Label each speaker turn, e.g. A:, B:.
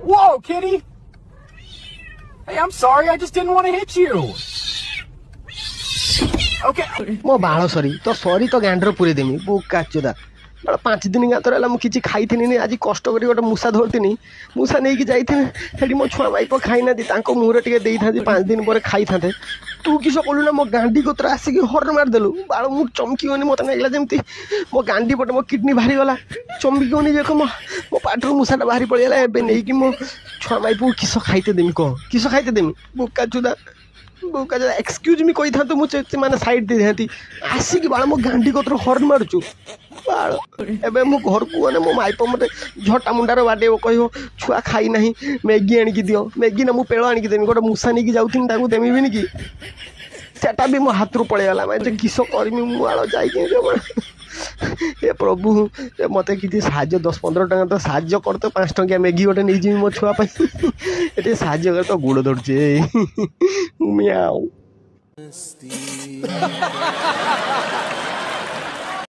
A: Whoa, kitty! Hey, I'm sorry, I just didn't want to hit you. Okay.
B: मो बाल सरी तो सरी तो गांडर पूरे देमी बुका चोदा 5 दिन गातर है मुझे खाई आज कष्ट कर गोटे मूसा धरती मूसा नहीं जाइए मो छुआ माइप खाई ना मुहर टे 5 दिन पर खाई था तू किस कलु ना मो गांडी गोत्र आसिक हर्न मारदेलु बाल मु चमकी गनी मत लगला जमी मो गांडी पटे मो किडनी बाहरी गला चमकी गनी देख मो पाटर मूसाटा बाहरी पड़ेगा एवं नहीं मो छुआ माइप किस खाईते देमी कह किस खाईते देमी बुका चुदा बुका चुदा एक्सक्यूज मी कही था तो मुझे मैंने साइड दे दी आसिक बाल मो गांडी गोत्र हर्न मारुचु बाल एवं मो घर को मो माइप मत झटा मुंडार बाटे कह छुआ खाई ना मैगी आणिकी दियो मैगी ना मु पेड़ आणिकी देमी गोटे मूसा नहीं जाऊँ देमी कि सेटा भी मो हाथ रू पड़ेगा मैं किस करमी मुआड़ जाए ए प्रभु मत कि साहय 10-15 टका तो साहय कर तो 5 टंकिया मैगी गोटे नहीं जी मो छुआपाई ये साहय कर तो गोड़ धरचे मियाओ